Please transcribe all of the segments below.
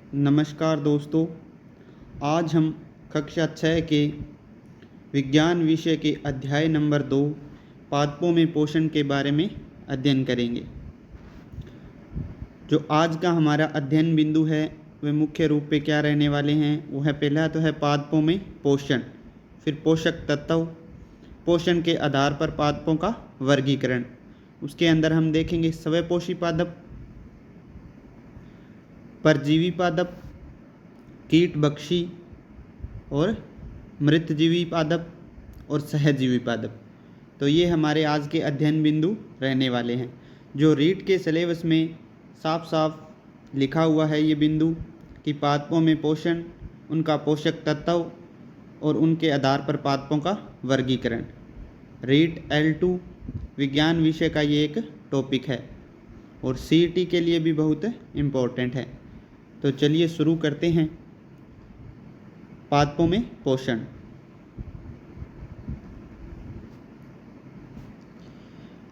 नमस्कार दोस्तों। आज हम कक्षा 6 के विज्ञान विषय के अध्याय नंबर 2 पादपों में पोषण के बारे में अध्ययन करेंगे। जो आज का हमारा अध्ययन बिंदु है वह मुख्य रूप पे क्या रहने वाले हैं, वो है पहला तो है पादपों में पोषण, फिर पोषक तत्व, पोषण के आधार पर पादपों का वर्गीकरण। उसके अंदर हम देखेंगे स्वपोषी पादप, परजीवी पादप, कीटभक्षी और मृतजीवी पादप और सहजीवी पादप। तो ये हमारे आज के अध्ययन बिंदु रहने वाले हैं। जो रीट के सिलेबस में साफ साफ लिखा हुआ है ये बिंदु कि पादपों में पोषण, उनका पोषक तत्व और उनके आधार पर पादपों का वर्गीकरण। रीट L2 विज्ञान विषय का ये एक टॉपिक है और CET के लिए भी बहुत इम्पोर्टेंट है। तो चलिए शुरू करते हैं। पादपों में पोषण।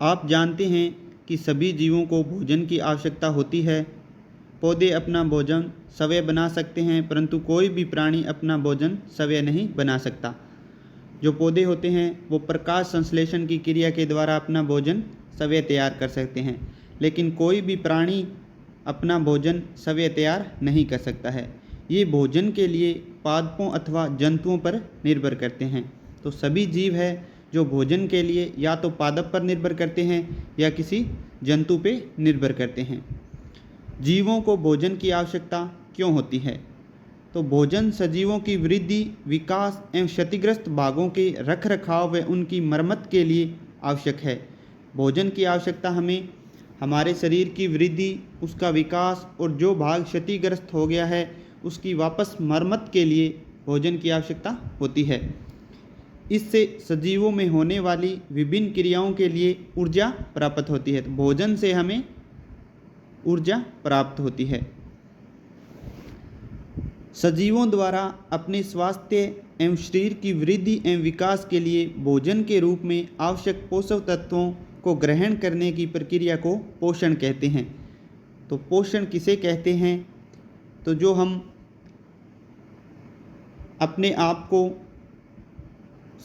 आप जानते हैं कि सभी जीवों को भोजन की आवश्यकता होती है। पौधे अपना भोजन स्वयं बना सकते हैं, परंतु कोई भी प्राणी अपना भोजन स्वयं नहीं बना सकता। जो पौधे होते हैं वो प्रकाश संश्लेषण की क्रिया के द्वारा अपना भोजन स्वयं तैयार कर सकते हैं, लेकिन कोई भी प्राणी अपना भोजन स्वयं तैयार नहीं कर सकता है। ये भोजन के लिए पादपों अथवा जंतुओं पर निर्भर करते हैं। तो सभी जीव है जो भोजन के लिए या तो पादप पर निर्भर करते हैं या किसी जंतु पे निर्भर करते हैं। जीवों को भोजन की आवश्यकता क्यों होती है? तो भोजन सजीवों की वृद्धि, विकास एवं क्षतिग्रस्त भागों के रखरखाव व उनकी मरम्मत के लिए आवश्यक है। भोजन की आवश्यकता हमें हमारे शरीर की वृद्धि, उसका विकास और जो भाग क्षतिग्रस्त हो गया है उसकी वापस मरम्मत के लिए भोजन की आवश्यकता होती है। इससे सजीवों में होने वाली विभिन्न क्रियाओं के लिए ऊर्जा प्राप्त होती है। तो भोजन से हमें ऊर्जा प्राप्त होती है। सजीवों द्वारा अपने स्वास्थ्य एवं शरीर की वृद्धि एवं विकास के लिए भोजन के रूप में आवश्यक पोषक तत्वों को ग्रहण करने की प्रक्रिया को पोषण कहते हैं। तो पोषण किसे कहते हैं? तो जो हम अपने आप को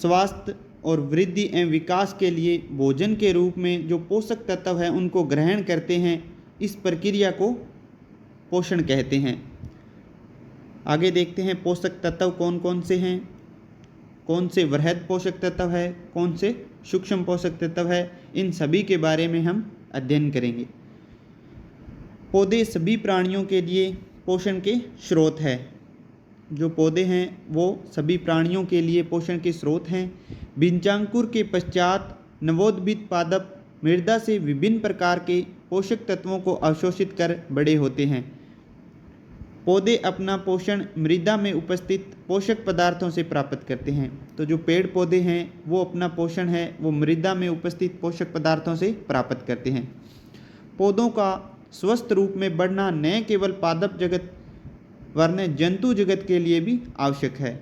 स्वास्थ्य और वृद्धि एवं विकास के लिए भोजन के रूप में जो पोषक तत्व है उनको ग्रहण करते हैं, इस प्रक्रिया को पोषण कहते हैं। आगे देखते हैं पोषक तत्व कौन कौन से हैं, कौन से वृहद पोषक तत्व है, कौन से सूक्ष्म पोषक तत्व है। इन सभी के बारे में हम अध्ययन करेंगे। पौधे सभी प्राणियों के लिए पोषण के स्रोत है। जो पौधे हैं वो सभी प्राणियों के लिए पोषण के स्रोत हैं। बीजांकुर के पश्चात नवोद्भिद पादप मृदा से विभिन्न प्रकार के पोषक तत्वों को अवशोषित कर बड़े होते हैं। पौधे अपना पोषण मृदा में उपस्थित पोषक पदार्थों से प्राप्त करते हैं। तो जो पेड़ पौधे हैं वो अपना पोषण है वो मृदा में उपस्थित पोषक पदार्थों से प्राप्त करते हैं। पौधों का स्वस्थ रूप में बढ़ना न केवल पादप जगत वरन जंतु जगत के लिए भी आवश्यक है।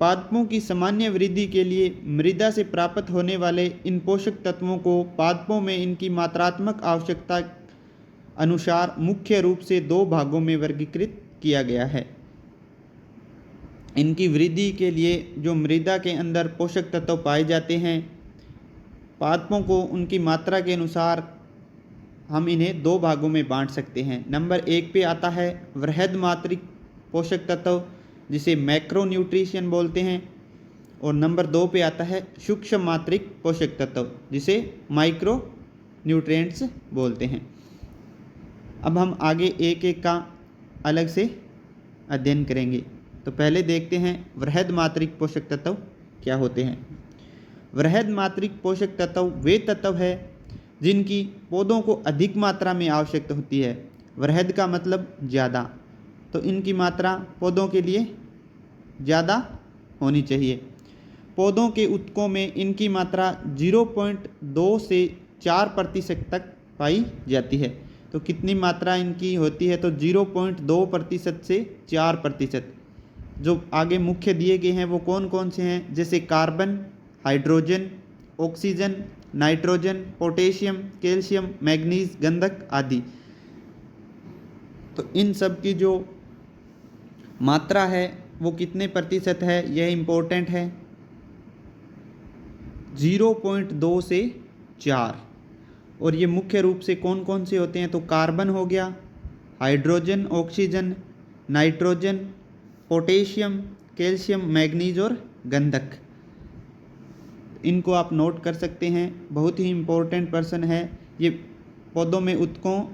पादपों की सामान्य वृद्धि के लिए मृदा से प्राप्त होने वाले इन पोषक तत्वों को पादपों में इनकी मात्रात्मक आवश्यकता अनुसार मुख्य रूप से दो भागों में वर्गीकृत किया गया है। इनकी वृद्धि के लिए जो मृदा के अंदर पोषक तत्व पाए जाते हैं, पादपों को उनकी मात्रा के अनुसार हम इन्हें दो भागों में बांट सकते हैं। नंबर 1 पे आता है वृहद मात्रिक पोषक तत्व जिसे मैक्रोन्यूट्रिशन बोलते हैं, और नंबर 2 पे आता है सूक्ष्म मात्रिक पोषक तत्व जिसे माइक्रो न्यूट्रिएंट्स बोलते हैं। अब हम आगे एक एक का अलग से अध्ययन करेंगे। तो पहले देखते हैं वृहद मात्रिक पोषक तत्व क्या होते हैं। वृहद मात्रिक पोषक तत्व वे तत्व है जिनकी पौधों को अधिक मात्रा में आवश्यकता होती है। वृहद का मतलब ज़्यादा, तो इनकी मात्रा पौधों के लिए ज़्यादा होनी चाहिए। पौधों के ऊतकों में इनकी मात्रा 0.2 से 4% तक पाई जाती है। तो कितनी मात्रा इनकी होती है? तो 0.2% से 4%। जो आगे मुख्य दिए गए हैं वो कौन कौन से हैं? जैसे carbon, hydrogen, oxygen, nitrogen, potassium, calcium, manganese, गंधक आदि। तो इन सब की जो मात्रा है वो कितने प्रतिशत है, यह इम्पोर्टेंट है, 0.2 से 4। और ये मुख्य रूप से कौन कौन से होते हैं, तो कार्बन हो गया, hydrogen, oxygen, nitrogen, potassium, calcium, manganese और गंधक। इनको आप नोट कर सकते हैं, बहुत ही इम्पोर्टेंट पर्सन है ये। पौधों में उत्तकों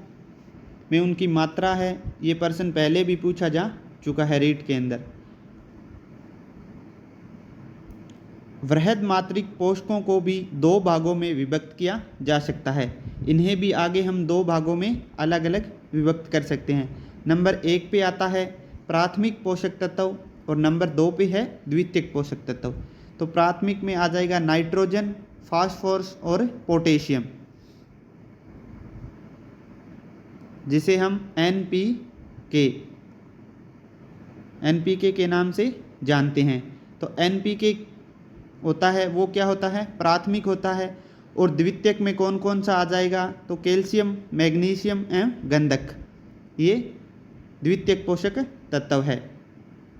में उनकी मात्रा है, ये पर्सन पहले भी पूछा जा चुका है रीट के अंदर। वृहद मात्रिक पोषकों को भी 2 भागों में विभक्त किया जा सकता है। इन्हें भी आगे हम 2 भागों में अलग अलग विभक्त कर सकते हैं। नंबर 1 पे आता है प्राथमिक पोषक तत्व और नंबर 2 पे है द्वितीयक पोषक तत्व। तो प्राथमिक में आ जाएगा नाइट्रोजन, फास्फोरस और पोटेशियम, जिसे हम एनपीके के नाम से जानते हैं। तो एनपीके होता है वो क्या होता है, प्राथमिक होता है। और द्वितीयक में कौन कौन सा आ जाएगा, तो कैल्शियम, मैग्नीशियम एवं गंधक, ये द्वितीयक पोषक तत्व है।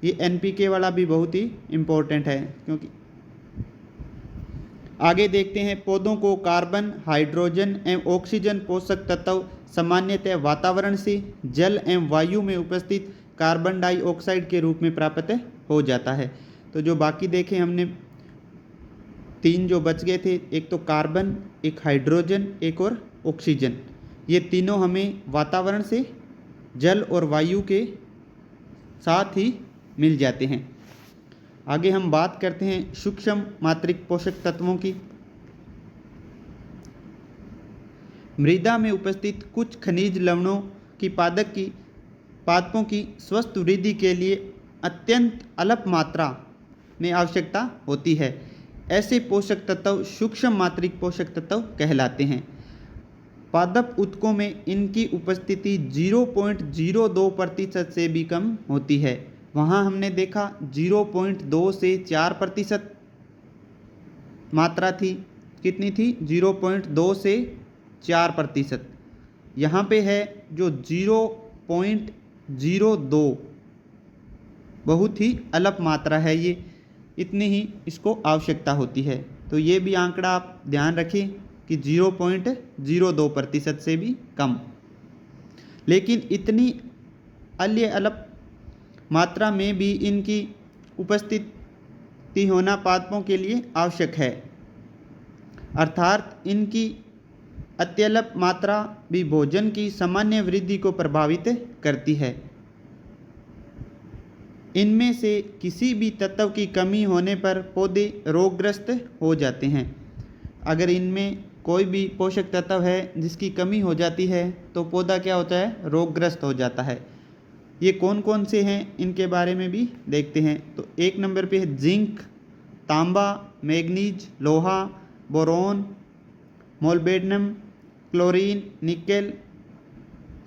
ये एनपीके वाला भी बहुत ही इम्पोर्टेंट है, क्योंकि आगे देखते हैं पौधों को कार्बन, हाइड्रोजन एवं ऑक्सीजन पोषक तत्व सामान्यतः वातावरण से जल एवं वायु में उपस्थित कार्बन डाइऑक्साइड के रूप में प्राप्त हो जाता है। तो जो बाकी देखे हमने 3 जो बच गए थे, एक तो कार्बन, एक हाइड्रोजन, एक और ऑक्सीजन, ये तीनों हमें वातावरण से जल और वायु के साथ ही मिल जाते हैं। आगे हम बात करते हैं सूक्ष्म मात्रिक पोषक तत्वों की। मृदा में उपस्थित कुछ खनिज लवणों की पादपों की स्वस्थ वृद्धि के लिए अत्यंत अल्प मात्रा में आवश्यकता होती है। ऐसे पोषक तत्व सूक्ष्म मात्रिक पोषक तत्व कहलाते हैं। पादप उत्तकों में इनकी उपस्थिति 0.02% से भी कम होती है। वहाँ हमने देखा 0.2 से 4% मात्रा थी, कितनी थी, 0.2 से 4%। यहाँ पे है जो 0.02, बहुत ही अल्प मात्रा है ये, इतनी ही इसको आवश्यकता होती है। तो ये भी आंकड़ा आप ध्यान रखें कि 0.02% से भी कम। लेकिन इतनी अल्प मात्रा में भी इनकी उपस्थिति होना पादपों के लिए आवश्यक है, अर्थात इनकी अत्यल्प मात्रा भी भोजन की सामान्य वृद्धि को प्रभावित करती है। इनमें से किसी भी तत्व की कमी होने पर पौधे रोगग्रस्त हो जाते हैं। अगर इनमें कोई भी पोषक तत्व है जिसकी कमी हो जाती है तो पौधा क्या होता है, रोगग्रस्त हो जाता है। ये कौन कौन से हैं इनके बारे में भी देखते हैं। तो 1 नंबर पे है जिंक, तांबा, मैग्नीज, लोहा, बोरोन, मोल्बेडिनम, क्लोरीन, निकेल,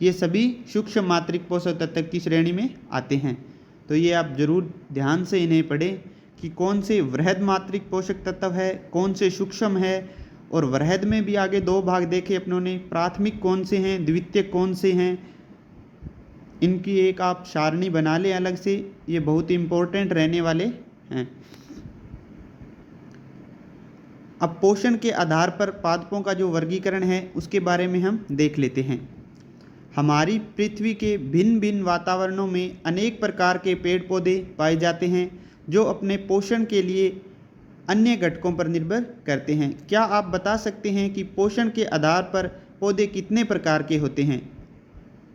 ये सभी सूक्ष्म मात्रिक पोषक तत्व की श्रेणी में आते हैं। तो ये आप जरूर ध्यान से इन्हें पढ़ें कि कौन से वृहद मात्रिक पोषक तत्व है, कौन से सूक्ष्म है। और वृहद में भी आगे 2 भाग देखे अपनों ने, प्राथमिक कौन से हैं, द्वितीयक कौन से हैं, इनकी एक आप सारणी बना लें अलग से, ये बहुत इम्पोर्टेंट रहने वाले हैं। अब पोषण के आधार पर पादपों का जो वर्गीकरण है उसके बारे में हम देख लेते हैं। हमारी पृथ्वी के भिन्न भिन्न वातावरणों में अनेक प्रकार के पेड़ पौधे पाए जाते हैं जो अपने पोषण के लिए अन्य घटकों पर निर्भर करते हैं। क्या आप बता सकते हैं कि पोषण के आधार पर पौधे कितने प्रकार के होते हैं?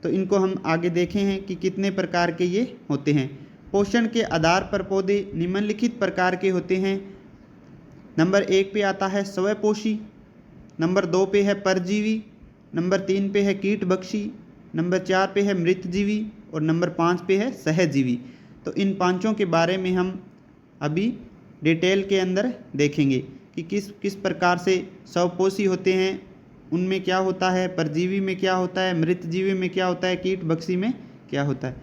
तो इनको हम आगे देखे हैं कि कितने प्रकार के ये होते हैं। पोषण के आधार पर पौधे निम्नलिखित प्रकार के होते हैं। नंबर 1 पे आता है स्वपोषी, नंबर 2 पे है परजीवी, नंबर 3 पे है कीटभक्षी, नंबर 4 पे है मृतजीवी और नंबर 5 पे है सहजीवी। तो इन पांचों के बारे में हम अभी डिटेल के अंदर देखेंगे कि किस किस प्रकार से स्वपोषी होते हैं, उनमें क्या होता है, परजीवी में क्या होता है, मृतजीवी में क्या होता है, कीटभक्षी में क्या होता है।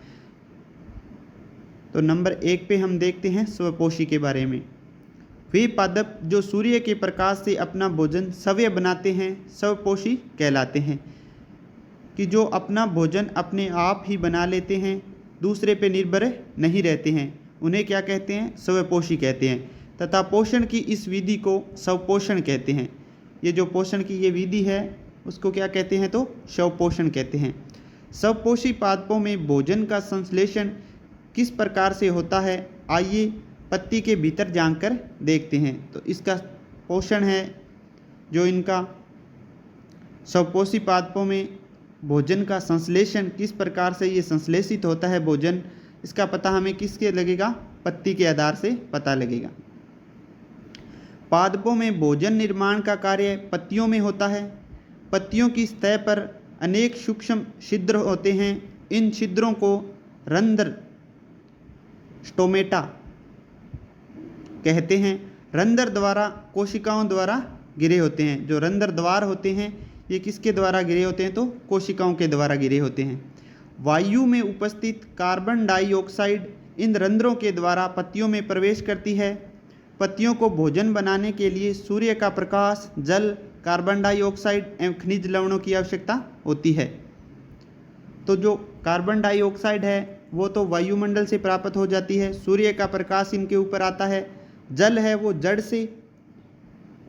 तो नंबर 1 पे हम देखते हैं स्वपोषी के बारे में। वे पादप जो सूर्य के प्रकाश से अपना भोजन स्वयं बनाते हैं स्वपोषी कहलाते हैं। कि जो अपना भोजन अपने आप ही बना लेते हैं दूसरे पे निर्भर नहीं रहते हैं, उन्हें क्या कहते हैं? स्वपोषी कहते हैं। तथा पोषण की इस विधि को स्वपोषण कहते हैं। ये जो पोषण की ये विधि है उसको क्या कहते हैं? तो स्वपोषण कहते हैं। स्वपोषी पादपों में भोजन का संश्लेषण किस प्रकार से होता है, आइए पत्ती के भीतर जानकर देखते हैं। तो इसका पोषण है जो इनका स्वपोषी पादपों में भोजन का संश्लेषण किस प्रकार से ये संश्लेषित होता है भोजन, इसका पता हमें किसके लगेगा? पत्ती के आधार से पता लगेगा। पादपों में भोजन निर्माण का कार्य पत्तियों में होता है। पत्तियों की सतह पर अनेक सूक्ष्म छिद्र होते हैं। इन छिद्रों को रंध्र स्टोमेटा कहते हैं। रंध्र द्वारा कोशिकाओं द्वारा घिरे होते हैं। जो रंध्र द्वार होते हैं ये किसके द्वारा घिरे होते हैं? तो कोशिकाओं के द्वारा घिरे होते हैं। वायु में उपस्थित कार्बन डाइऑक्साइड इन रंध्रों के द्वारा पत्तियों में प्रवेश करती है। पत्तियों को भोजन बनाने के लिए सूर्य का प्रकाश, जल, कार्बन डाइऑक्साइड एवं खनिज लवणों की आवश्यकता होती है। तो जो कार्बन डाइऑक्साइड है वो तो वायुमंडल से प्राप्त हो जाती है, सूर्य का प्रकाश इनके ऊपर आता है, जल है वो जड़ से,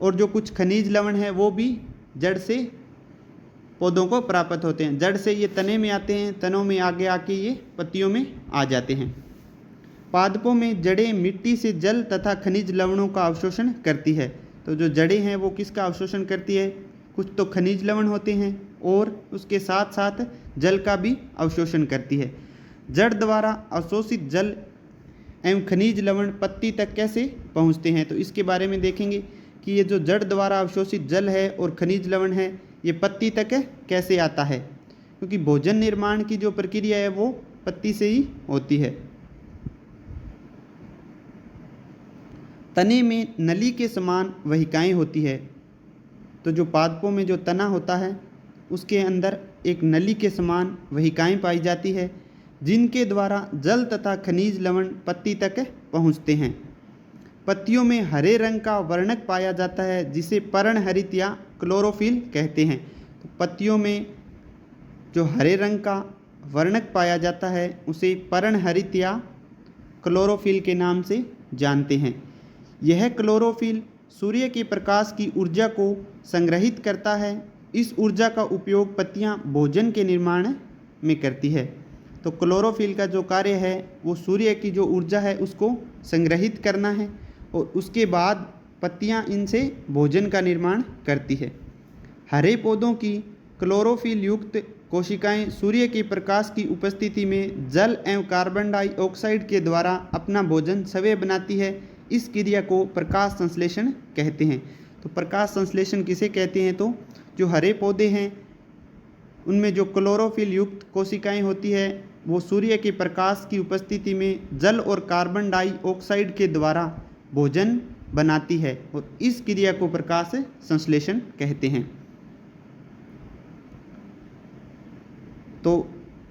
और जो कुछ खनिज लवण है वो भी जड़ से पौधों को प्राप्त होते हैं। जड़ से ये तने में आते हैं, तनों में आगे आके ये पत्तियों में आ जाते हैं। पादपों में जड़ें मिट्टी से जल तथा खनिज लवणों का अवशोषण करती है। तो जो जड़ें हैं वो किसका अवशोषण करती है? कुछ तो खनिज लवण होते हैं और उसके साथ साथ जल का भी अवशोषण करती है। जड़ द्वारा अवशोषित जल एवं खनिज लवण पत्ती तक कैसे पहुँचते हैं, तो इसके बारे में देखेंगे कि ये जो जड़ द्वारा अवशोषित जल है और खनिज लवण है ये पत्ती तक कैसे आता है, क्योंकि भोजन निर्माण की जो प्रक्रिया है वो पत्ती से ही होती है। तने में नली के समान वहिकाएं होती है। तो जो पादपों में जो तना होता है उसके अंदर एक नली के समान वहिकाएं पाई जाती है, जिनके द्वारा जल तथा खनिज लवण पत्ती तक पहुँचते हैं। पत्तियों में हरे रंग का वर्णक पाया जाता है जिसे पर्णहरित या क्लोरोफिल कहते हैं। तो पत्तियों में जो हरे रंग का वर्णक पाया जाता है उसे पर्णहरित या क्लोरोफिल के नाम से जानते हैं। यह क्लोरोफिल सूर्य के प्रकाश की ऊर्जा को संग्रहित करता है। इस ऊर्जा का उपयोग पत्तियां भोजन के निर्माण में करती है। तो क्लोरोफिल का जो कार्य है वो सूर्य की जो ऊर्जा है उसको संग्रहित करना है और उसके बाद पत्तियां इनसे भोजन का निर्माण करती है। हरे पौधों की क्लोरोफिल युक्त कोशिकाएं सूर्य के प्रकाश की उपस्थिति में जल एवं कार्बन डाइऑक्साइड के द्वारा अपना भोजन स्वयं बनाती है। इस क्रिया को प्रकाश संश्लेषण कहते हैं। तो प्रकाश संश्लेषण किसे कहते हैं? तो जो हरे पौधे हैं उनमें जो क्लोरोफिल युक्त कोशिकाएं होती है वो सूर्य के प्रकाश की उपस्थिति में जल और कार्बन डाइऑक्साइड के द्वारा भोजन बनाती है और इस क्रिया को प्रकाश संश्लेषण कहते हैं। तो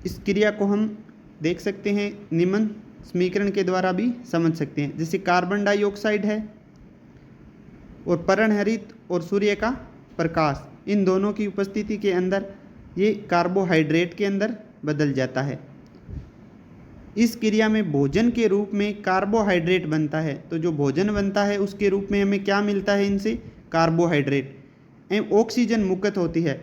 इस क्रिया को हम देख सकते हैं निम्न समीकरण के द्वारा भी समझ सकते हैं। जैसे कार्बन डाइऑक्साइड है और पर्णहरित और सूर्य का प्रकाश, इन दोनों की उपस्थिति के अंदर ये कार्बोहाइड्रेट के अंदर बदल जाता है। इस क्रिया में भोजन के रूप में कार्बोहाइड्रेट बनता है। तो जो भोजन बनता है उसके रूप में हमें क्या मिलता है? इनसे कार्बोहाइड्रेट एवं ऑक्सीजन मुक्त होती है।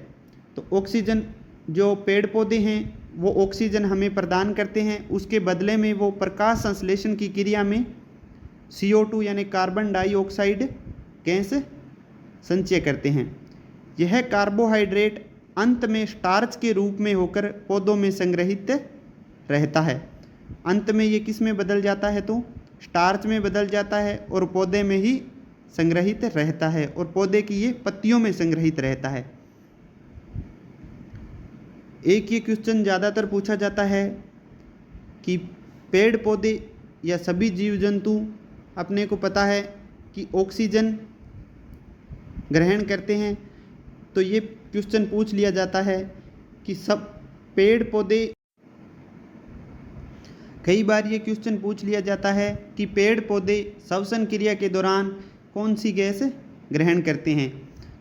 तो ऑक्सीजन जो पेड़ पौधे हैं वो ऑक्सीजन हमें प्रदान करते हैं, उसके बदले में वो प्रकाश संश्लेषण की क्रिया में CO2 यानी कार्बन डाइऑक्साइड गैस संचय करते हैं। यह कार्बोहाइड्रेट अंत में स्टार्च के रूप में होकर पौधों में संग्रहित रहता है। अंत में ये किस में बदल जाता है? तो स्टार्च में बदल जाता है और पौधे में ही संग्रहित रहता है और पौधे की ये पत्तियों में संग्रहित रहता है। एक ये क्वेश्चन ज़्यादातर पूछा जाता है कि पेड़ पौधे या सभी जीव जंतु अपने को पता है कि ऑक्सीजन ग्रहण करते हैं। तो ये क्वेश्चन पूछ लिया जाता है कि सब पेड़ पौधे, कई बार ये क्वेश्चन पूछ लिया जाता है कि पेड़ पौधे श्वसन क्रिया के दौरान कौन सी गैस ग्रहण करते हैं।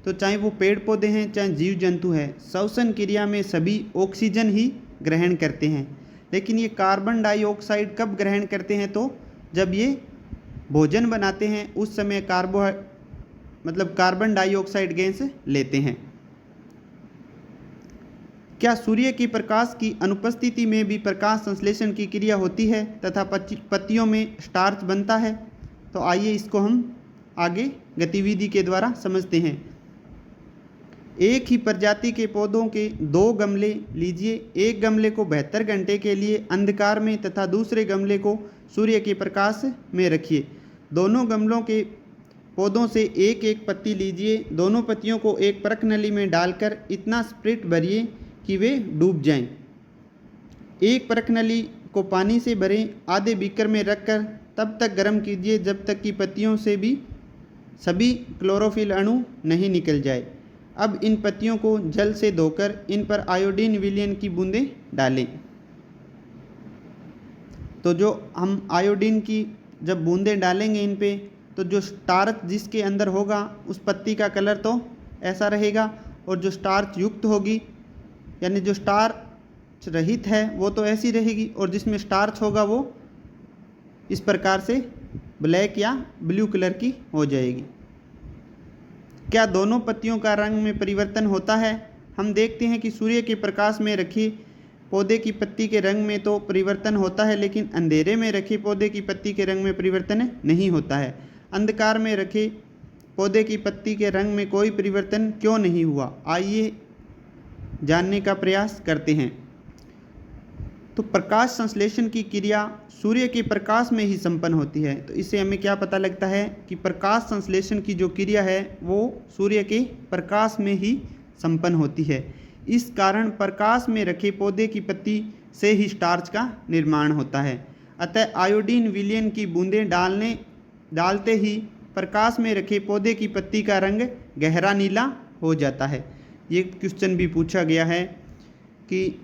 तो चाहे वो पेड़ पौधे हैं चाहे जीव जंतु हैं, श्वसन क्रिया में सभी ऑक्सीजन ही ग्रहण करते हैं। लेकिन ये कार्बन डाइऑक्साइड कब ग्रहण करते हैं? तो जब ये भोजन बनाते हैं उस समय कार्बन डाइऑक्साइड गैस लेते हैं। क्या सूर्य की प्रकाश की अनुपस्थिति में भी प्रकाश संश्लेषण की क्रिया होती है तथा पत्तियों में स्टार्च बनता है? तो आइए इसको हम आगे गतिविधि के द्वारा समझते हैं। एक ही प्रजाति के पौधों के 2 गमले लीजिए। एक गमले को 72 घंटे के लिए अंधकार में तथा दूसरे गमले को सूर्य के प्रकाश में रखिए। दोनों गमलों के पौधों से एक एक पत्ती लीजिए। दोनों पत्तियों को एक परख नली में डालकर इतना स्प्रिट भरिए कि वे डूब जाएं। एक परख नली को पानी से भरें। आधे बीकर में रखकर तब तक गर्म कीजिए जब तक कि पत्तियों से भी सभी क्लोरोफिल अणु नहीं निकल जाए। अब इन पत्तियों को जल से धोकर इन पर आयोडीन विलयन की बूंदें डालें। तो जो हम आयोडीन की जब बूंदें डालेंगे इन पे, तो जो स्टार्च जिसके अंदर होगा उस पत्ती का कलर तो ऐसा रहेगा, और जो स्टार्च युक्त होगी यानी जो स्टार्च रहित है वो तो ऐसी रहेगी, और जिसमें स्टार्च होगा वो इस प्रकार से ब्लैक या ब्लू कलर की हो जाएगी। क्या दोनों पत्तियों का रंग में परिवर्तन होता है? हम देखते हैं कि सूर्य के प्रकाश में रखी पौधे की पत्ती के रंग में तो परिवर्तन होता है, लेकिन अंधेरे में रखे पौधे की पत्ती के रंग में परिवर्तन नहीं होता है। अंधकार में रखे पौधे की पत्ती के रंग में कोई परिवर्तन क्यों नहीं हुआ? आइए जानने का प्रयास करते हैं। तो प्रकाश संश्लेषण की क्रिया सूर्य के प्रकाश में ही संपन्न होती है। तो इससे हमें क्या पता लगता है कि प्रकाश संश्लेषण की जो क्रिया है वो सूर्य के प्रकाश में ही संपन्न होती है। इस कारण प्रकाश में रखे पौधे की पत्ती से ही स्टार्च का निर्माण होता है। अतः आयोडीन विलयन की बूंदें डालते ही प्रकाश में रखे पौधे की पत्ती का रंग गहरा नीला हो जाता है। ये क्वेश्चन भी पूछा गया है कि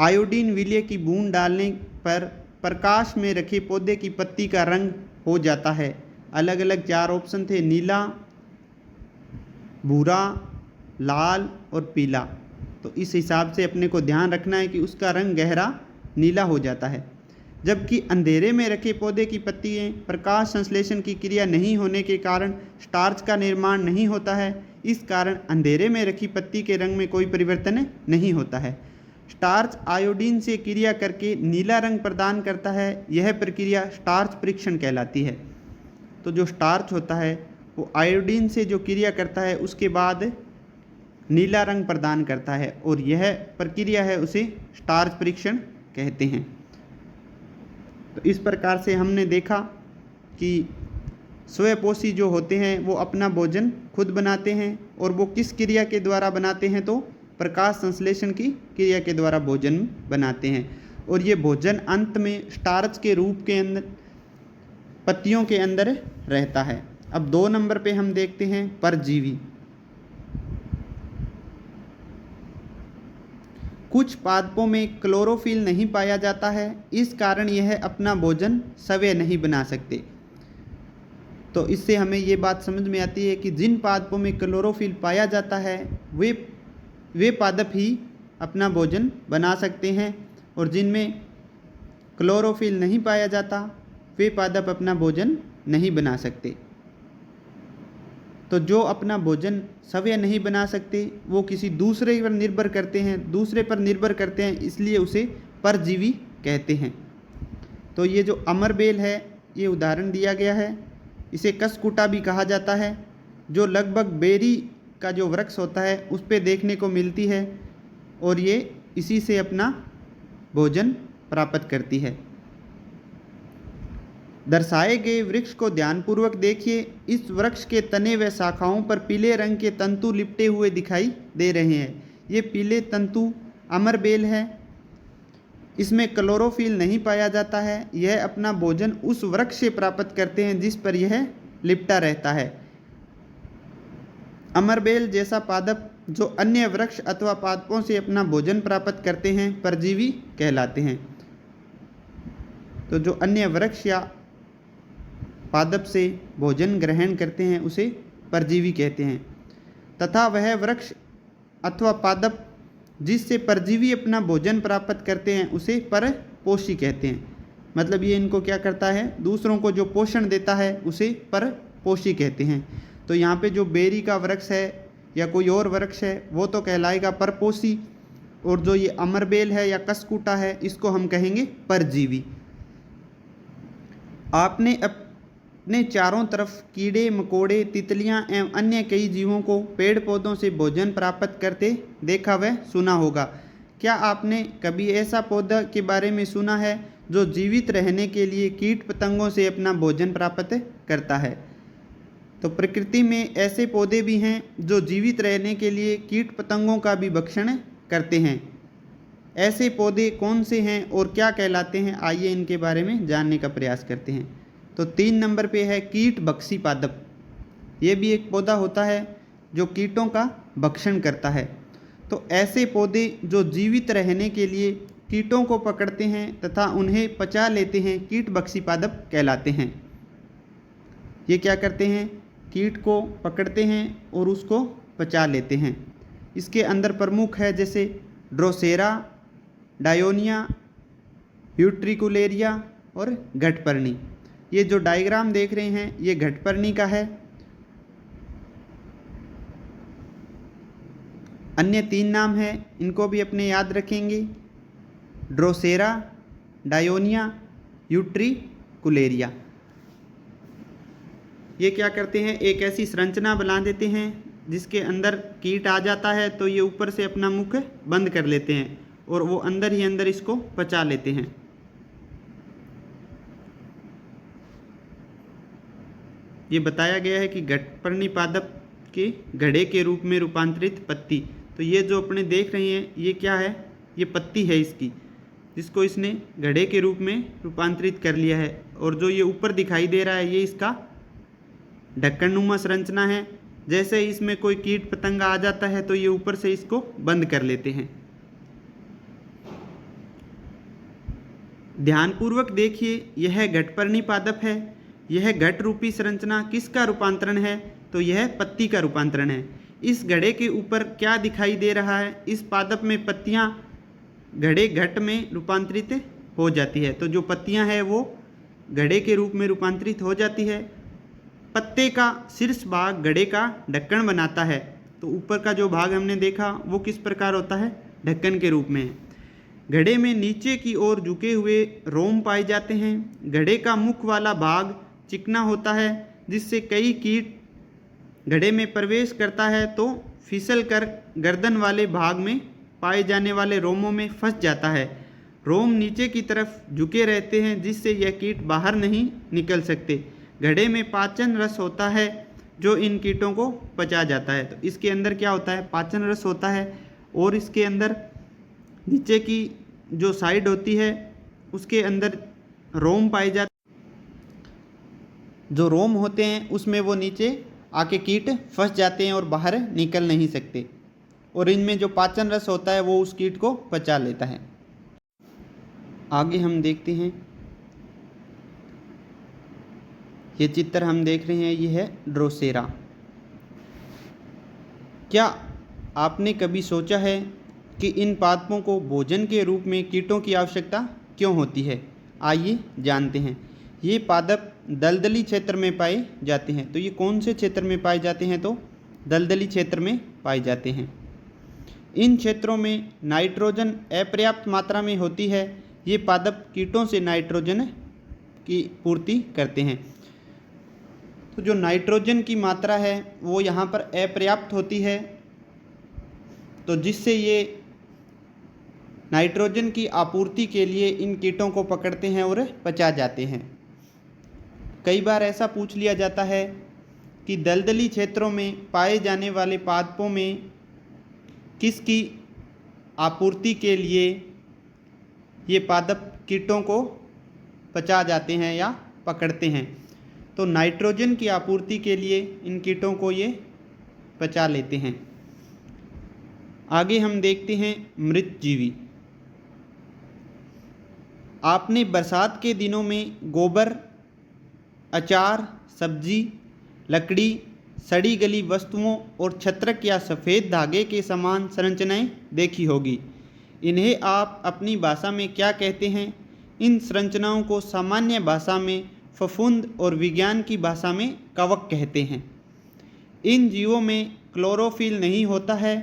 आयोडीन विलय की बूंद डालने पर प्रकाश में रखे पौधे की पत्ती का रंग हो जाता है। अलग अलग 4 ऑप्शन थे, नीला, भूरा, लाल और पीला। तो इस हिसाब से अपने को ध्यान रखना है कि उसका रंग गहरा नीला हो जाता है। जबकि अंधेरे में रखे पौधे की पत्तियाँ प्रकाश संश्लेषण की क्रिया नहीं होने के कारण स्टार्च का निर्माण नहीं होता है। इस कारण अंधेरे में रखी पत्ती के रंग में कोई परिवर्तन नहीं होता है। स्टार्च आयोडीन से क्रिया करके नीला रंग प्रदान करता है। यह प्रक्रिया स्टार्च परीक्षण कहलाती है। तो जो स्टार्च होता है वो आयोडीन से जो क्रिया करता है उसके बाद नीला रंग प्रदान करता है, और यह प्रक्रिया है उसे स्टार्च परीक्षण कहते हैं। तो इस प्रकार से हमने देखा कि स्वयंपोषी जो होते हैं वो अपना भोजन खुद बनाते हैं, और वो किस क्रिया के द्वारा बनाते हैं? तो प्रकाश संश्लेषण की क्रिया के द्वारा भोजन बनाते हैं, और ये भोजन अंत में स्टार्च के रूप के अंदर पत्तियों के अंदर रहता है। अब 2 नंबर पे हम देखते हैं परजीवी। कुछ पादपों में क्लोरोफिल नहीं पाया जाता है, इस कारण यह अपना भोजन स्वयं नहीं बना सकते। तो इससे हमें ये बात समझ में आती है कि जिन पादपों में क्लोरोफिल पाया जाता है वे पादप ही अपना भोजन बना सकते हैं, और जिनमें क्लोरोफिल नहीं पाया जाता वे पादप अपना भोजन नहीं बना सकते। तो जो अपना भोजन स्वयं नहीं बना सकते वो किसी दूसरे पर निर्भर करते हैं, इसलिए उसे परजीवी कहते हैं। तो ये जो अमरबेल है ये उदाहरण दिया गया है। इसे कसकुटा भी कहा जाता है, जो लगभग बेरी का जो वृक्ष होता है उस पे देखने को मिलती है, और ये इसी से अपना भोजन प्राप्त करती है। दर्शाए गए वृक्ष को ध्यानपूर्वक देखिए। इस वृक्ष के तने व शाखाओं पर पीले रंग के तंतु लिपटे हुए दिखाई दे रहे हैं। ये पीले तंतु अमरबेल है। इसमें क्लोरोफिल नहीं पाया जाता है। यह अपना भोजन उस वृक्ष से प्राप्त करते हैं जिस पर यह लिपटा रहता है। अमरबेल जैसा पादप जो अन्य वृक्ष अथवा पादपों से अपना भोजन प्राप्त करते हैं परजीवी कहलाते हैं। तो जो अन्य वृक्ष या पादप से भोजन ग्रहण करते हैं उसे परजीवी कहते हैं, तथा वह वृक्ष अथवा पादप जिससे परजीवी अपना भोजन प्राप्त करते हैं उसे परपोषी कहते हैं। मतलब ये इनको क्या करता है, दूसरों को जो पोषण देता है उसे परपोषी कहते हैं। तो यहाँ पे जो बेरी का वृक्ष है या कोई और वृक्ष है वो तो कहलाएगा परपोषी, और जो ये अमरबेल है या कसकूटा है इसको हम कहेंगे परजीवी। आपने अपने चारों तरफ कीड़े मकोड़े, तितलियां एवं अन्य कई जीवों को पेड़ पौधों से भोजन प्राप्त करते देखा व सुना होगा। क्या आपने कभी ऐसा पौधा के बारे में सुना है जो जीवित रहने के लिए कीट पतंगों से अपना भोजन प्राप्त करता है? तो प्रकृति में ऐसे पौधे भी हैं जो जीवित रहने के लिए कीट पतंगों का भी भक्षण करते हैं। ऐसे पौधे कौन से हैं और क्या कहलाते हैं, आइए इनके बारे में जानने का प्रयास करते हैं। तो 3 नंबर पे है कीट भक्षी पादप। ये भी एक पौधा होता है जो कीटों का भक्षण करता है। तो ऐसे पौधे जो जीवित रहने के लिए कीटों को पकड़ते हैं तथा उन्हें पचा लेते हैं कीट भक्षी पादप कहलाते हैं। ये क्या करते हैं, कीट को पकड़ते हैं और उसको पचा लेते हैं। इसके अंदर प्रमुख है जैसे ड्रोसेरा, डायोनिया, यूट्रिकुलेरिया और घटपर्णी। ये जो डायग्राम देख रहे हैं ये घटपर्णी का है। अन्य 3 नाम है, इनको भी अपने याद रखेंगे, ड्रोसेरा, डायोनिया, यूट्रिकुलेरिया। ये क्या करते हैं, एक ऐसी संरचना बना देते हैं जिसके अंदर कीट आ जाता है तो ये ऊपर से अपना मुख बंद कर लेते हैं और वो अंदर ही अंदर इसको पचा लेते हैं। ये बताया गया है कि घटपर्णी पादप के घड़े के रूप में रूपांतरित पत्ती। तो ये जो अपने देख रहे हैं ये क्या है, ये पत्ती है इसकी, जिसको इसने घड़े के रूप में रूपांतरित कर लिया है। और जो ये ऊपर दिखाई दे रहा है ये इसका ढक्कननुमा संरचना है। जैसे ही इसमें कोई कीट पतंगा आ जाता है तो ये ऊपर से इसको बंद कर लेते हैं। ध्यानपूर्वक देखिए, यह घटपर्णी पादप है। यह घट रूपी संरचना किसका रूपांतरण है, तो यह पत्ती का रूपांतरण है। इस घड़े के ऊपर क्या दिखाई दे रहा है, इस पादप में पत्तियां घड़े घट में रूपांतरित हो जाती है। तो जो पत्तियां हैं वो घड़े के रूप में रूपांतरित हो जाती है। पत्ते का शीर्ष भाग घड़े का ढक्कन बनाता है। तो ऊपर का जो भाग हमने देखा वो किस प्रकार होता है, ढक्कन के रूप में है। घड़े में नीचे की ओर झुके हुए रोम पाए जाते हैं। घड़े का मुख वाला भाग चिकना होता है जिससे कई कीट घड़े में प्रवेश करता है तो फिसल कर गर्दन वाले भाग में पाए जाने वाले रोमों में फंस जाता है। रोम नीचे की तरफ झुके रहते हैं जिससे यह कीट बाहर नहीं निकल सकते। घड़े में पाचन रस होता है जो इन कीटों को पचा जाता है। तो इसके अंदर क्या होता है, पाचन रस होता है और इसके अंदर नीचे की जो साइड होती है उसके अंदर रोम पाए जाते, जो रोम होते हैं उसमें वो नीचे आके कीट फंस जाते हैं और बाहर निकल नहीं सकते। और इनमें जो पाचन रस होता है वो उस कीट को पचा लेता है। आगे हम देखते हैं, ये चित्र हम देख रहे हैं ये है ड्रोसेरा। क्या आपने कभी सोचा है कि इन पादपों को भोजन के रूप में कीटों की आवश्यकता क्यों होती है? आइए जानते हैं। ये पादप दलदली क्षेत्र में पाए जाते हैं। तो ये कौन से क्षेत्र में पाए जाते हैं, तो दलदली क्षेत्र में पाए जाते हैं। इन क्षेत्रों में नाइट्रोजन अपर्याप्त मात्रा में होती है। ये पादप कीटों से नाइट्रोजन की पूर्ति करते हैं। तो जो नाइट्रोजन की मात्रा है वो यहाँ पर अपर्याप्त होती है, तो जिससे ये नाइट्रोजन की आपूर्ति के लिए इन कीटों को पकड़ते हैं और पचा जाते हैं। कई बार ऐसा पूछ लिया जाता है कि दलदली क्षेत्रों में पाए जाने वाले पादपों में किसकी आपूर्ति के लिए ये पादप कीटों को पचा जाते हैं या पकड़ते हैं? तो नाइट्रोजन की आपूर्ति के लिए इन कीटों को ये पचा लेते हैं। आगे हम देखते हैं मृतजीवी। आपने बरसात के दिनों में गोबर, अचार, सब्जी, लकड़ी सड़ी गली वस्तुओं और छत्रक या सफ़ेद धागे के समान संरचनाएं देखी होगी। इन्हें आप अपनी भाषा में क्या कहते हैं? इन संरचनाओं को सामान्य भाषा में फफूंद और विज्ञान की भाषा में कवक कहते हैं। इन जीवों में क्लोरोफिल नहीं होता है।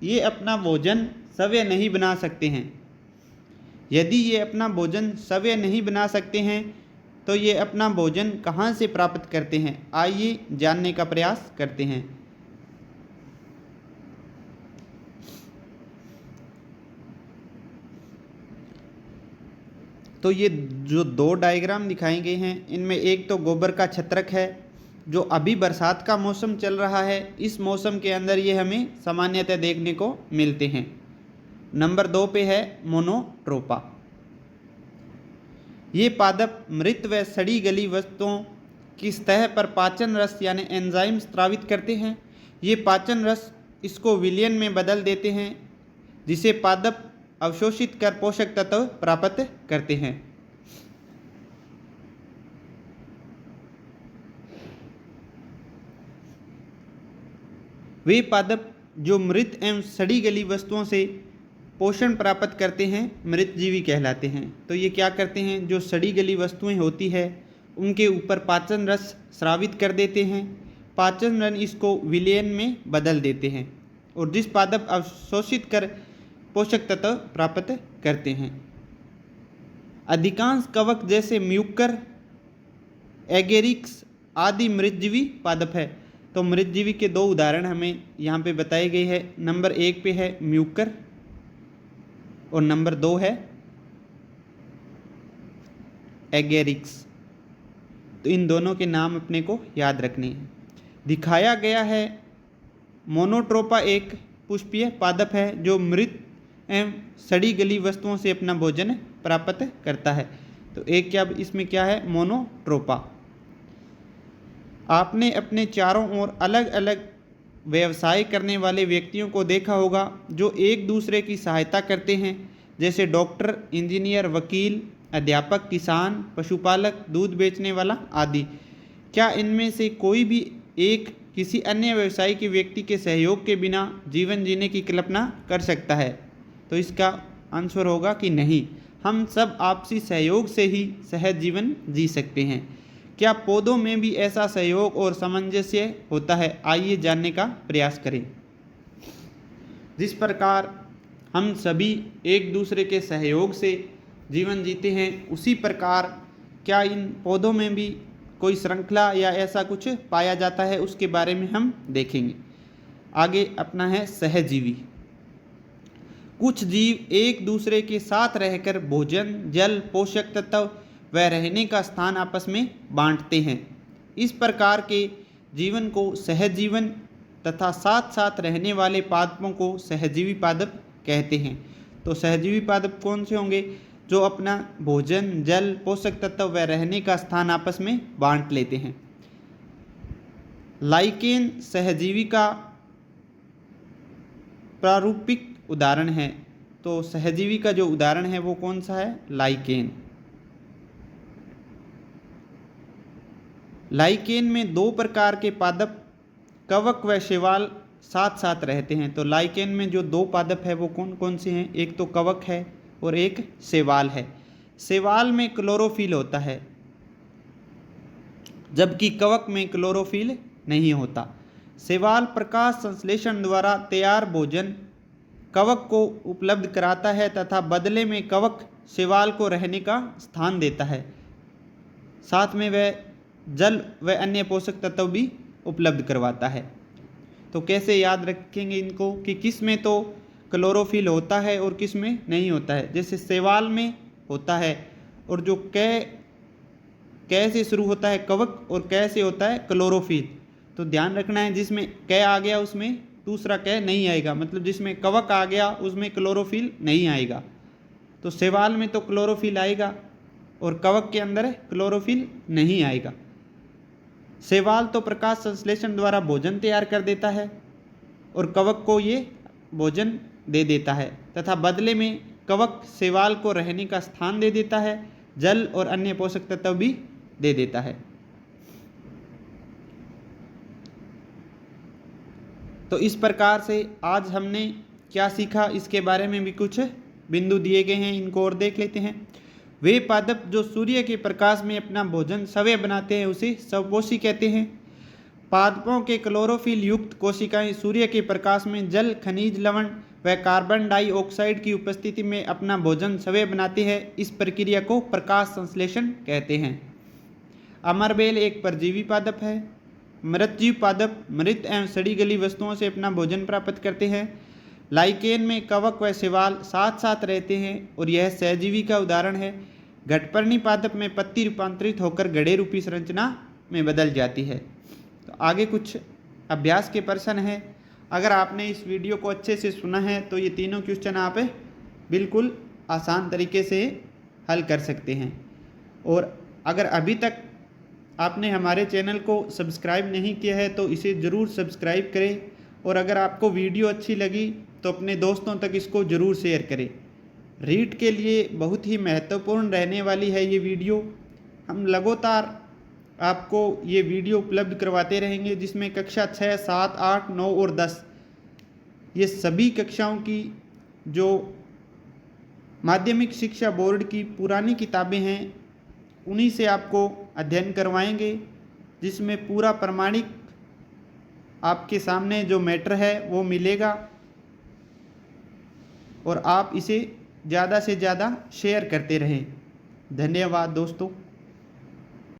ये अपना भोजन स्वयं नहीं बना सकते हैं। यदि ये अपना भोजन स्वयं नहीं बना सकते हैं तो ये अपना भोजन कहाँ से प्राप्त करते हैं? आइए जानने का प्रयास करते हैं। तो ये जो दो डायग्राम दिखाए गए हैं, इनमें एक तो गोबर का छत्रक है जो अभी बरसात का मौसम चल रहा है। इस मौसम के अंदर ये हमें सामान्यतः देखने को मिलते हैं। नंबर 2 पे है मोनोट्रोपा। ये पादप मृत व सड़ी गली वस्तुओं की सतह पर पाचन रस यानी एंजाइम स्रावित करते हैं। ये पाचन रस इसको विलयन में बदल देते हैं, जिसे पादप अवशोषित कर पोषक तत्व प्राप्त करते हैं। वे पादप जो मृत एवं सड़ी गली वस्तुओं से पोषण प्राप्त करते हैं मृतजीवी कहलाते हैं। तो ये क्या करते हैं? जो सड़ी गली वस्तुएं होती है उनके ऊपर पाचन रस स्रावित कर देते हैं। पाचन रस इसको विलयन में बदल देते हैं और जिस पादप अवशोषित कर पोषक तत्व प्राप्त करते हैं। अधिकांश कवक जैसे म्यूकर, एगेरिक्स आदि मृतजीवी पादप है। तो मृतजीवी के दो उदाहरण हमें यहाँ पे बताए गए हैं। नंबर 1 पे है म्यूकर और नंबर 2 है एगेरिक्स। तो इन दोनों के नाम अपने को याद रखने हैं। दिखाया गया है मोनोट्रोपा एक पुष्पीय पादप है जो मृत एवं सड़ी गली वस्तुओं से अपना भोजन प्राप्त करता है। तो एक क्या इसमें क्या है? मोनोट्रोपा। आपने अपने चारों ओर अलग अलग व्यवसाय करने वाले व्यक्तियों को देखा होगा जो एक दूसरे की सहायता करते हैं, जैसे डॉक्टर, इंजीनियर, वकील, अध्यापक, किसान, पशुपालक, दूध बेचने वाला आदि। क्या इनमें से कोई भी एक किसी अन्य व्यवसाय के व्यक्ति के सहयोग के बिना जीवन जीने की कल्पना कर सकता है? तो इसका आंसर होगा कि नहीं। हम सब आपसी सहयोग से ही सहज जीवन जी सकते हैं। क्या पौधों में भी ऐसा सहयोग और सामंजस्य होता है? आइए जानने का प्रयास करें। जिस प्रकार हम सभी एक दूसरे के सहयोग से जीवन जीते हैं, उसी प्रकार क्या इन पौधों में भी कोई श्रृंखला या ऐसा कुछ पाया जाता है? उसके बारे में हम देखेंगे। आगे अपना है सहजीवी। कुछ जीव एक दूसरे के साथ रहकर भोजन, जल, पोषक तत्व व रहने का स्थान आपस में बांटते हैं। इस प्रकार के जीवन को सहजीवन तथा साथ साथ रहने वाले पादपों को सहजीवी पादप कहते हैं। तो सहजीवी पादप कौन से होंगे? जो अपना भोजन, जल, पोषक तत्व व रहने का स्थान आपस में बांट लेते हैं। लाइकेन सहजीवी का प्रारूपिक उदाहरण है। तो सहजीवी का जो उदाहरण है वो कौन सा है? लाइकेन। लाइकेन में दो प्रकार के पादप कवक व शैवाल साथ साथ रहते हैं। तो लाइकेन में जो दो पादप है वो कौन कौन से हैं? एक तो कवक है और एक शैवाल है। शैवाल में क्लोरोफिल होता है जबकि कवक में क्लोरोफिल नहीं होता। शैवाल प्रकाश संश्लेषण द्वारा तैयार भोजन कवक को उपलब्ध कराता है तथा बदले में कवक शैवाल को रहने का स्थान देता है। साथ में वह जल व अन्य पोषक तत्व भी उपलब्ध करवाता है। तो कैसे याद रखेंगे इनको कि किस में तो क्लोरोफिल होता है और किस में नहीं होता है? जैसे शैवाल में होता है और जो कै से शुरू होता है कवक और कै से होता है क्लोरोफिल। तो ध्यान रखना है जिसमें कै आ गया उसमें दूसरा कै नहीं आएगा, मतलब जिसमें कवक आ गया उसमें क्लोरोफिल नहीं आएगा। तो शैवाल में तो क्लोरोफिल आएगा और कवक के अंदर क्लोरोफिल नहीं आएगा। शैवाल तो प्रकाश संश्लेषण द्वारा भोजन तैयार कर देता है और कवक को ये भोजन दे देता है तथा बदले में कवक शैवाल को रहने का स्थान दे देता है, जल और अन्य पोषक तत्व भी दे देता है। तो इस प्रकार से आज हमने क्या सीखा इसके बारे में भी कुछ बिंदु दिए गए हैं, इनको और देख लेते हैं। वे पादप जो सूर्य के प्रकाश में अपना भोजन स्वयं बनाते हैं उसे स्वपोषी कहते हैं। पादपों के क्लोरोफिल युक्त कोशिकाएं सूर्य के प्रकाश में जल, खनिज लवण व कार्बन डाइऑक्साइड की उपस्थिति में अपना भोजन स्वयं बनाते हैं। इस प्रक्रिया को प्रकाश संश्लेषण कहते हैं। अमरबेल एक परजीवी पादप है। मृतजीव पादप मृत एवं सड़ी गली वस्तुओं से अपना भोजन प्राप्त करते हैं। लाइकेन में कवक व शैवाल साथ साथ रहते हैं और यह सहजीवी का उदाहरण है। घटपर्णी पादप में पत्ती रूपांतरित होकर गड्ढे रूपी संरचना में बदल जाती है। तो आगे कुछ अभ्यास के प्रश्न हैं। अगर आपने इस वीडियो को अच्छे से सुना है तो ये तीनों क्वेश्चन आप बिल्कुल आसान तरीके से हल कर सकते हैं। और अगर अभी तक आपने हमारे चैनल को सब्सक्राइब नहीं किया है तो इसे ज़रूर सब्सक्राइब करें, और अगर आपको वीडियो अच्छी लगी तो अपने दोस्तों तक इसको ज़रूर शेयर करें। रीट के लिए बहुत ही महत्वपूर्ण रहने वाली है ये वीडियो। हम लगातार आपको ये वीडियो उपलब्ध करवाते रहेंगे, जिसमें कक्षा 6, 7, 8, 9 और 10 ये सभी कक्षाओं की जो माध्यमिक शिक्षा बोर्ड की पुरानी किताबें हैं उन्हीं से आपको अध्ययन करवाएंगे, जिसमें पूरा प्रमाणिक आपके सामने जो मैटर है वो मिलेगा, और आप इसे ज़्यादा से ज़्यादा शेयर करते रहें। धन्यवाद दोस्तों।